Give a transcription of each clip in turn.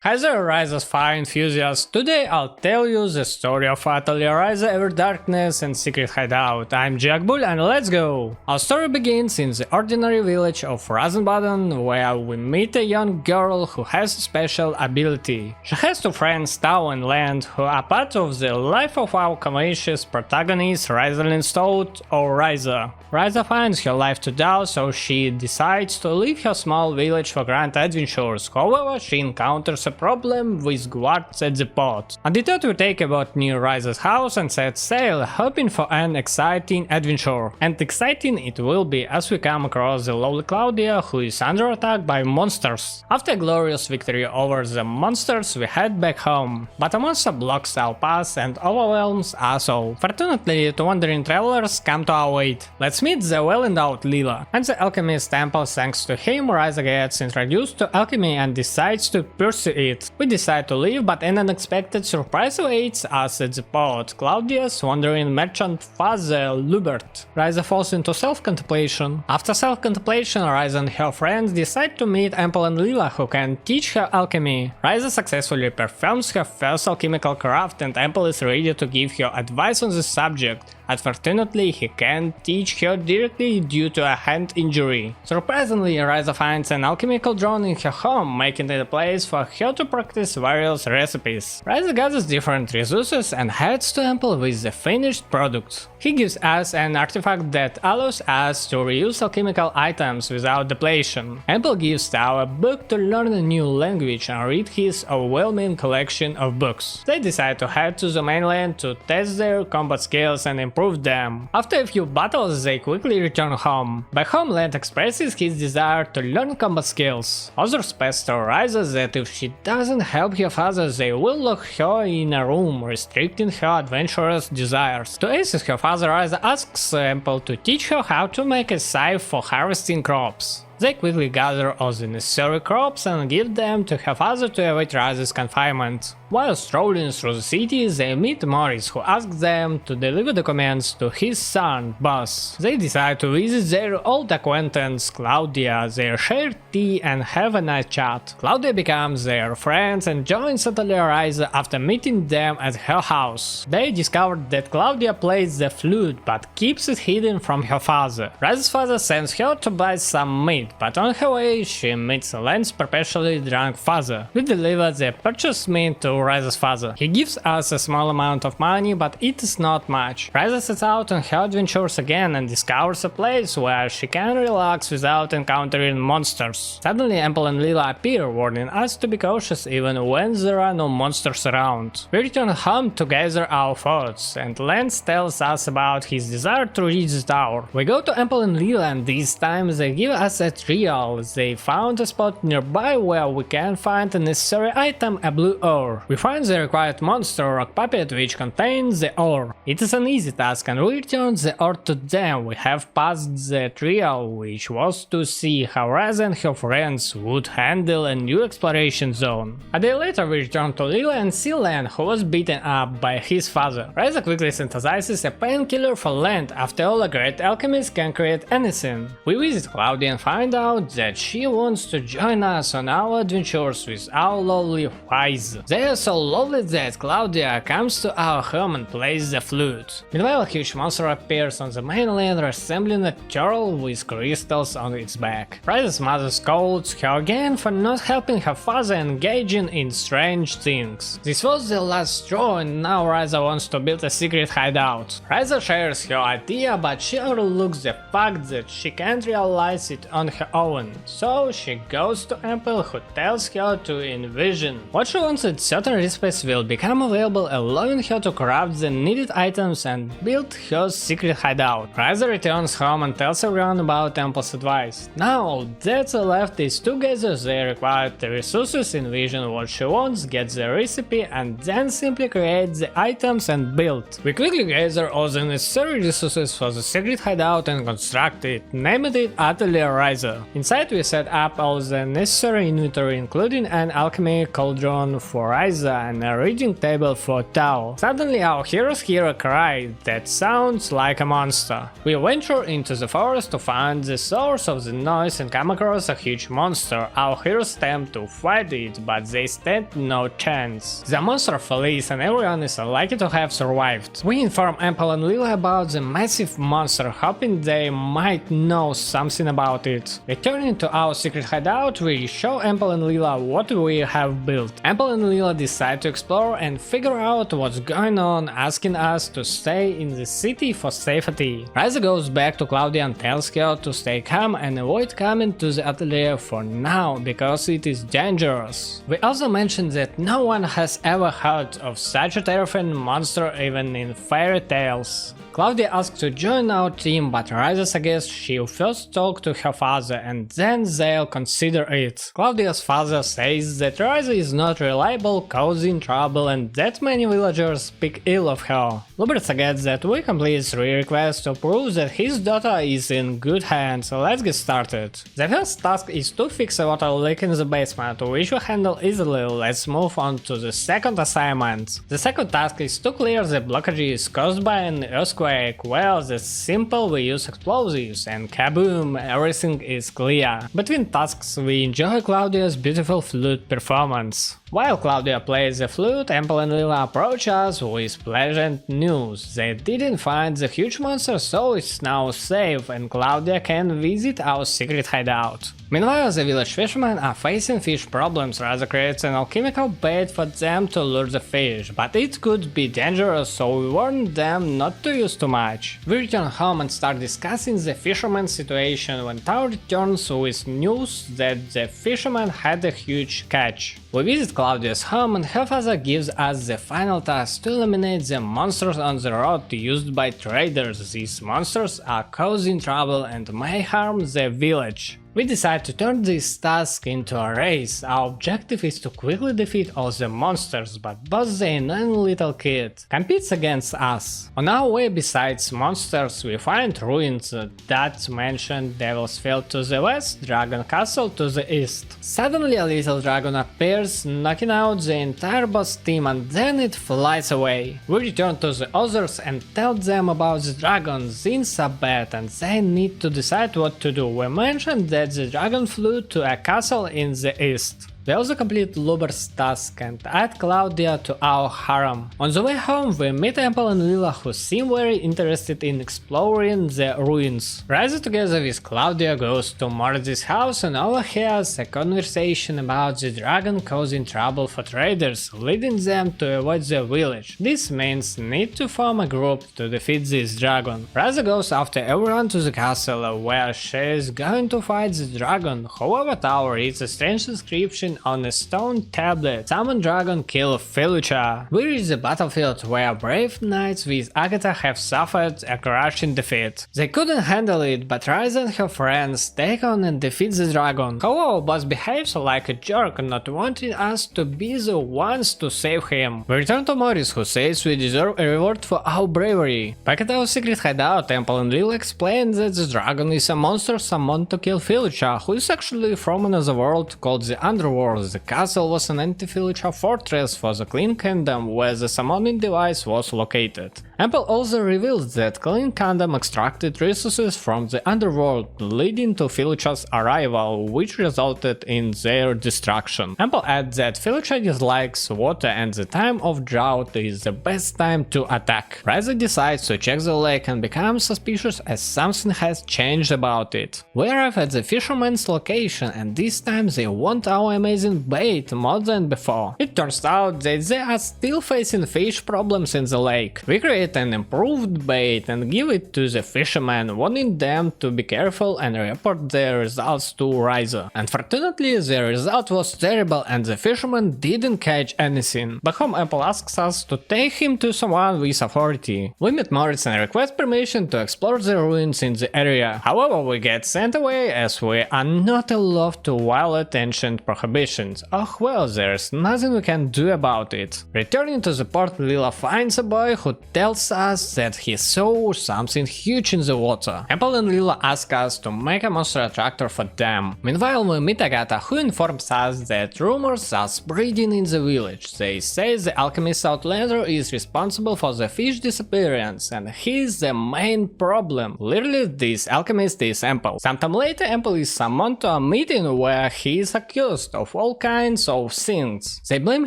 Hi there, Ryza's fire enthusiasts. Today I'll tell you the story of Atelier Ryza, Ever Darkness and Secret Hideout. I'm JiockBul and let's go! Our story begins in the ordinary village of Rosenbaden, where we meet a young girl who has a special ability. She has two friends, Tao and Lent, who are part of the life of our courageous protagonist, Ryza or Ryza. Ryza finds her life too dull, so she decides to leave her small village for grand adventures. However, she encounters a problem with guards at the port. Undeterred, we take a boat near Ryza's house and set sail, hoping for an exciting adventure. And exciting it will be as we come across the lovely Klaudia, who is under attack by monsters. After a glorious victory over the monsters, we head back home. But a monster blocks our path and overwhelms us all. Fortunately, two wandering travelers come to our aid. Let's meet the well-endowed Lila and the alchemist temple. Thanks to him, Ryza gets introduced to alchemy and decides to pursue it. We decide to leave, but an unexpected surprise awaits us at the port. Klaudia's wandering merchant father, Lubert. Ryza falls into self-contemplation. After self-contemplation, Ryza and her friends decide to meet Ample and Lila, who can teach her alchemy. Ryza successfully performs her first alchemical craft, and Ample is ready to give her advice on the subject. Unfortunately, he can't teach her directly due to a hand injury. Surprisingly, Ryza finds an alchemical drone in her home, making it a place for her to practice various recipes. Ryza gathers different resources and heads to Ample with the finished product. He gives us an artifact that allows us to reuse alchemical items without depletion. Ample gives Tao a book to learn a new language and read his overwhelming collection of books. They decide to head to the mainland to test their combat skills and improve them. After a few battles, they quickly return home. Back home, Lent expresses his desire to learn combat skills. Others pester Ryza that if she doesn't help her father, they will lock her in a room, restricting her adventurous desires. To assist her father, Ryza asks Ample to teach her how to make a scythe for harvesting crops. They quickly gather all the necessary crops and give them to her father to avoid Ryza's confinement. While strolling through the city, they meet Morris, who asks them to deliver documents to his son, Boss. They decide to visit their old acquaintance, Klaudia. They share tea and have a nice chat. Klaudia becomes their friend and joins Atelier Ryza after meeting them at her house. They discover that Klaudia plays the flute, but keeps it hidden from her father. Ryza's father sends her to buy some meat, but on her way she meets Lent's perpetually drunk father. We deliver the purchased meat to Ryza's father. He gives us a small amount of money, but it is not much. Ryza sets out on her adventures again and discovers a place where she can relax without encountering monsters. Suddenly Ample and Lila appear, warning us to be cautious even when there are no monsters around. We return home to gather our thoughts, and Lent tells us about his desire to reach the tower. We go to Ample and Lila, and this time they give us a trial. They found a spot nearby where we can find a necessary item, a blue ore. We find the required monster rock puppet which contains the ore. It is an easy task and we return the ore to them. We have passed the trial, which was to see how Ryza and her friends would handle a new exploration zone. A day later we return to Lila and see Lent, who was beaten up by his father. Ryza quickly synthesizes a painkiller for Lent. After all, a great alchemist can create anything. We visit Klaudia and find out that she wants to join us on our adventures with our lovely Ryza. They are so lovely that Klaudia comes to our home and plays the flute. Meanwhile, a huge monster appears on the mainland, resembling a turtle with crystals on its back. Ryza's mother scolds her again for not helping her father engaging in strange things. This was the last straw, and now Ryza wants to build a secret hideout. Ryza shares her idea, but she overlooks the fact that she can't realize it on her own. So she goes to Ample, who tells her to envision what she wants at certain recipes will become available, allowing her to craft the needed items and build her secret hideout. Ryza returns home and tells everyone about Ample's advice. Now all that's left is to gather the required resources, envision what she wants, get the recipe, and then simply create the items and build. We quickly gather all the necessary resources for the secret hideout and construct it, naming it Atelier Ryza. Ryza. Inside we set up all the necessary inventory, including an alchemy cauldron for Ryza and a reading table for Tao. Suddenly our heroes hear a cry that sounds like a monster. We venture into the forest to find the source of the noise and come across a huge monster. Our heroes attempt to fight it, but they stand no chance. The monster flees and everyone is lucky to have survived. We inform Ample and Lila about the massive monster, hoping they might know something about it. Returning to our secret hideout, we show Ample and Lila what we have built. Ample and Lila decide to explore and figure out what's going on, asking us to stay in the city for safety. Ryza goes back to Klaudia and tells her to stay calm and avoid coming to the atelier for now, because it is dangerous. We also mention that no one has ever heard of such a terrifying monster even in fairy tales. Klaudia asks to join our team, but Ryza suggests she'll first talk to her father and then they'll consider it. Klaudia's father says that Ryza is not reliable, causing trouble, and that many villagers speak ill of her. Lubert suggests that we complete 3 requests to prove that his daughter is in good hands. Let's get started. The first task is to fix a water leak in the basement, which we handle easily. Let's move on to the second assignment. The second task is to clear the blockages caused by an earthquake. Well, that's simple, we use explosives and kaboom, everything is clear. Between tasks we enjoy Klaudia's beautiful flute performance. While Klaudia plays the flute, Ample and Lila approach us with pleasant news. They didn't find the huge monster, so it's now safe and Klaudia can visit our secret hideout. Meanwhile, the village fishermen are facing fish problems. Ryza creates an alchemical bait for them to lure the fish, but it could be dangerous, so we warn them not to use too much. We return home and start discussing the fisherman's situation when Tao returns with news that the fisherman had a huge catch. We visit Klaudia's home and her father gives us the final task to eliminate the monsters on the road used by traders. These monsters are causing trouble and may harm the village. We decide to turn this task into a race. Our objective is to quickly defeat all the monsters, but both the annoying little kid competes against us. On our way, besides monsters, we find ruins, that mansion, Devil's Field to the west, Dragon Castle to the east. Suddenly a little dragon appears, knocking out the entire boss team, and then it flies away. We return to the others and tell them about the dragon. Things are bad and they need to decide what to do. We mentioned that the dragon flew to a castle in the east. We also complete Luber's task and add Klaudia to our harem. On the way home we meet Ample and Lila, who seem very interested in exploring the ruins. Ryza together with Klaudia goes to Mordzy's house and overhears a conversation about the dragon causing trouble for traders, leading them to avoid the village. This means need to form a group to defeat this dragon. Ryza goes after everyone to the castle, where she is going to fight the dragon. However, Tao reads a strange inscription on a stone tablet. Summon dragon, kill Felucia. We reach the battlefield where brave knights with Agatha have suffered a crushing defeat. They couldn't handle it, but Ryza and her friends take on and defeat the dragon. However, boss behaves like a jerk, not wanting us to be the ones to save him. We return to Morris, who says we deserve a reward for our bravery. Back at our secret hideout, Ample and Lil explain that the dragon is a monster summoned to kill Felucia, who is actually from another world called the Underworld. The castle was an anti-Felucia fortress for the Clean Kingdom, where the summoning device was located. Ample also reveals that Clean Kingdom extracted resources from the Underworld, leading to Felucia's arrival, which resulted in their destruction. Ample adds that Felucia dislikes water and the time of drought is the best time to attack. Ryza decides to check the lake and becomes suspicious as something has changed about it. We arrive at the fisherman's location and this time they want our amazing bait more than before. It turns out that they are still facing fish problems in the lake. We create an improved bait and give it to the fishermen, warning them to be careful and report their results to Ryza. Unfortunately, the result was terrible and the fisherman didn't catch anything. Back home, Apple asks us to take him to someone with authority. We meet Moritz and request permission to explore the ruins in the area. However, we get sent away as we are not allowed to violate ancient prohibitions. Oh well, there's nothing we can do about it. Returning to the port, Lila finds a boy who tells tells us that he saw something huge in the water. Apple and Lila ask us to make a monster attractor for them. Meanwhile, we meet Agatha, who informs us that rumors are spreading in the village. They say the alchemist Outlander is responsible for the fish disappearance, and he is the main problem. Literally, this alchemist is Apple. Sometime later, Apple is summoned to a meeting where he is accused of all kinds of things. They blame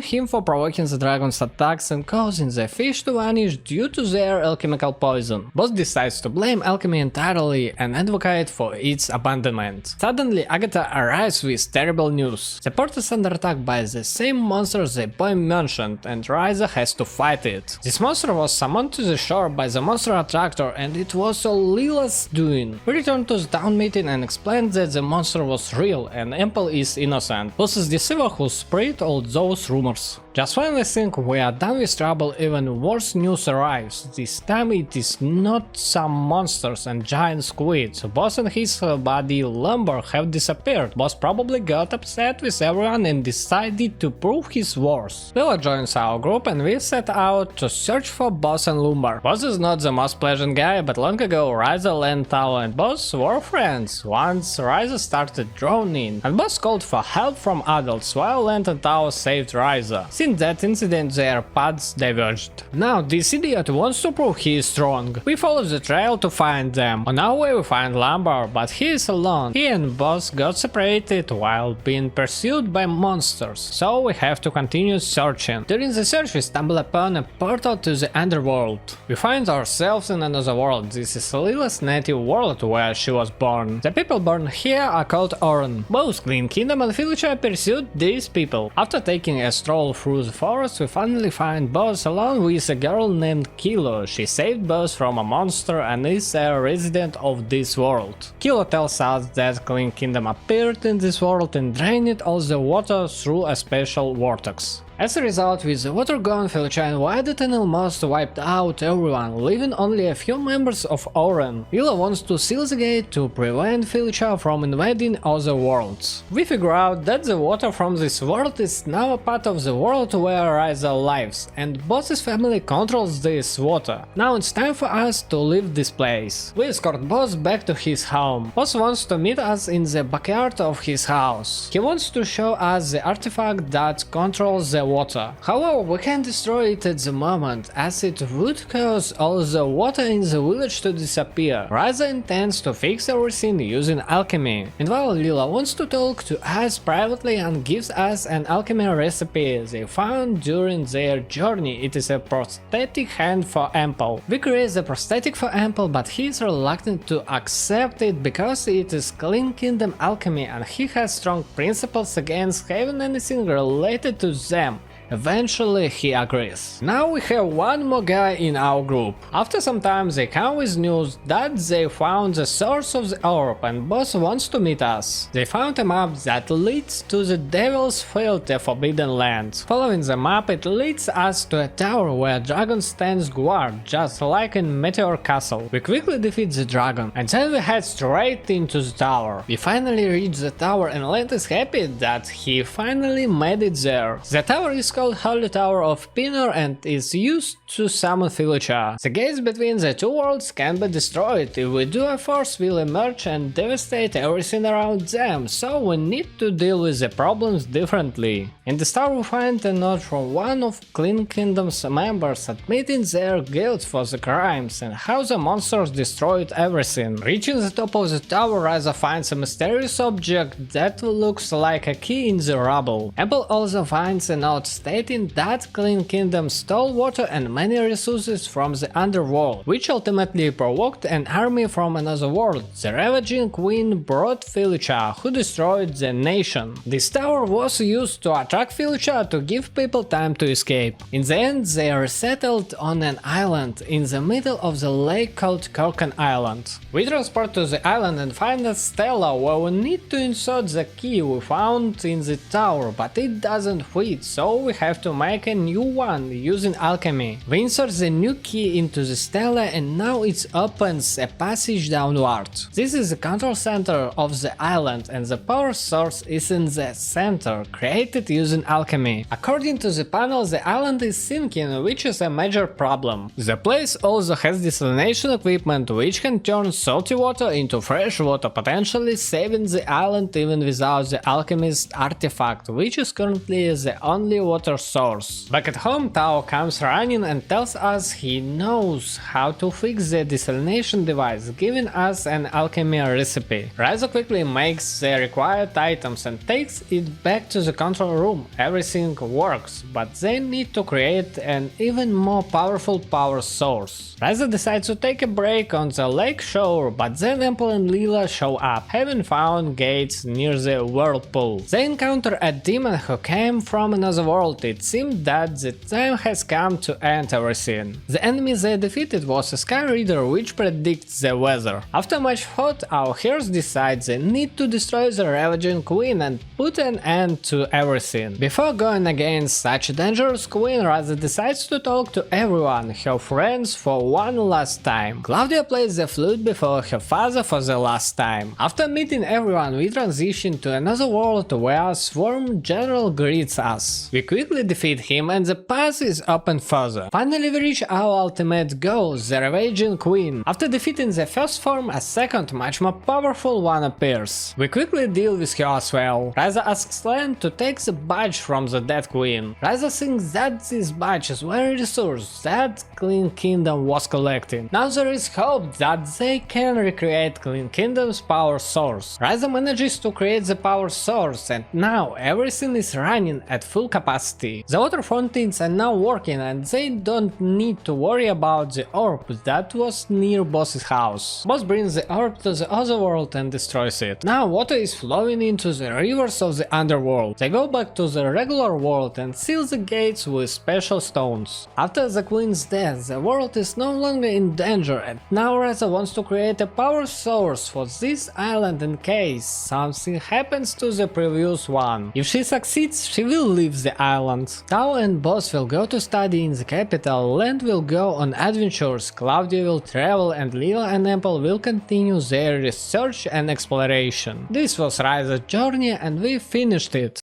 him for provoking the dragon's attacks and causing the fish to vanish due to their alchemical poison. Boss decides to blame alchemy entirely and advocate for its abandonment. Suddenly, Agatha arrives with terrible news. The port is under attack by the same monster the boy mentioned, and Ryza has to fight it. This monster was summoned to the shore by the monster attractor, and it was all Lila's doing. We return to the town meeting and explain that the monster was real and Apple is innocent. Boss is the deceiver who spread all those rumors. Just when we think we are done with trouble, even worse news arrives. This time it is not some monsters and giant squids. Boss and his buddy Lumber have disappeared. Boss probably got upset with everyone and decided to prove his worth. Lila joins our group and we set out to search for Boss and Lumber. Boss is not the most pleasant guy, but long ago Ryza, Lent, and Boss were friends. Once Ryza started drowning, and Boss called for help from adults while Lent and Tao saved Ryza. Since that incident, their paths diverged. Now this idiot wants to prove he is strong. We follow the trail to find them. On our way we find Lumber, but he is alone. He and Boss got separated while being pursued by monsters, so we have to continue searching. During the search we stumble upon a portal to the underworld. We find ourselves in another world. This is Lila's native world where she was born. The people born here are called Oren. Both Clean Kingdom and Felicia pursued these people. After taking a stroll through the forest, we finally find Boss along with a girl named Kilo. She saved Boss from a monster and is a resident of this world. Kilo tells us that Clean Kingdom appeared in this world and drained all the water through a special vortex. As a result, with the water gone, Felicia and Wyatt and almost wiped out everyone, leaving only a few members of Oren. Lila wants to seal the gate to prevent Felicia from invading other worlds. We figure out that the water from this world is now a part of the world where Ryza lives, and Boss's family controls this water. Now it's time for us to leave this place. We escort Boss back to his home. Boss wants to meet us in the backyard of his house. He wants to show us the artifact that controls the water. However, we can't destroy it at the moment, as it would cause all the water in the village to disappear. Ryza intends to fix everything using alchemy. Meanwhile, Lila wants to talk to us privately and gives us an alchemy recipe they found during their journey. It is a prosthetic hand for Ample. We create the prosthetic for Ample, but he is reluctant to accept it because it is Clean Kingdom alchemy and he has strong principles against having anything related to them. Eventually he agrees. Now we have one more guy in our group. After some time they come with news that they found the source of the orb and Boss wants to meet us. They found a map that leads to the Devil's Field, the Forbidden Land. Following the map it leads us to a tower where a dragon stands guard, just like in Meteor Castle. We quickly defeat the dragon and then we head straight into the tower. We finally reach the tower and Lent is happy that he finally made it there. The tower is called Holy Tower of Pinor and is used to summon Felicia. The gates between the two worlds can be destroyed. If we do, a force will emerge and devastate everything around them, so we need to deal with the problems differently. In the tower we find a note from one of Clean Kingdom's members admitting their guilt for the crimes and how the monsters destroyed everything. Reaching the top of the tower, Ryza finds a mysterious object that looks like a key in the rubble. Apple also finds a note stating that Clean Kingdom stole water and many resources from the underworld, which ultimately provoked an army from another world. The Ravaging Queen brought Felicia, who destroyed the nation. This tower was used to attract Felicia to give people time to escape. In the end, they are settled on an island in the middle of the lake called Kurken Island. We transport to the island and find a stela where we need to insert the key we found in the tower, but it doesn't fit, so we have to make a new one using alchemy. We insert the new key into the stele and now it opens a passage downward. This is the control center of the island and the power source is in the center, created using alchemy. According to the panel, the island is sinking, which is a major problem. The place also has desalination equipment which can turn salty water into fresh water, potentially saving the island even without the alchemist artifact, which is currently the only water source. Back at home, Tao comes running and tells us he knows how to fix the desalination device, giving us an alchemy recipe. Ryza quickly makes the required items and takes it back to the control room. Everything works, but they need to create an even more powerful power source. Ryza decides to take a break on the lake shore, but then Apple and Lila show up, having found gates near the whirlpool. They encounter a demon who came from another world. It seemed that the time has come to end everything. The enemy they defeated was a sky reader which predicts the weather. After much thought, our heroes decide they need to destroy the ravaging queen and put an end to everything. Before going against such a dangerous queen, Ryza decides to talk to everyone, her friends, for one last time. Klaudia plays the flute before her father for the last time. After meeting everyone, we transition to another world where Swarm General greets us. We quickly defeat him and the path is open further. Finally we reach our ultimate goal, the Ravaging Queen. After defeating the first form, a second, much more powerful one appears. We quickly deal with her as well. Ryza asks Lent to take the badge from the dead queen. Ryza thinks that this badge is very resource that Clean Kingdom was collecting. Now there is hope that they can recreate Clean Kingdom's power source. Ryza manages to create the power source and now everything is running at full capacity. The water fountains are now working and they don't need to worry about the orb that was near Boss's house. Boss brings the orb to the other world and destroys it. Now water is flowing into the rivers of the underworld. They go back to the regular world and seal the gates with special stones. After the queen's death, the world is no longer in danger and now Ryza wants to create a power source for this island in case something happens to the previous one. If she succeeds, she will leave the island. Tao and Boss will go to study in the capital, Lent will go on adventures, Klaudia will travel and Lila and Apple will continue their research and exploration. This was Ryza's journey and we finished it.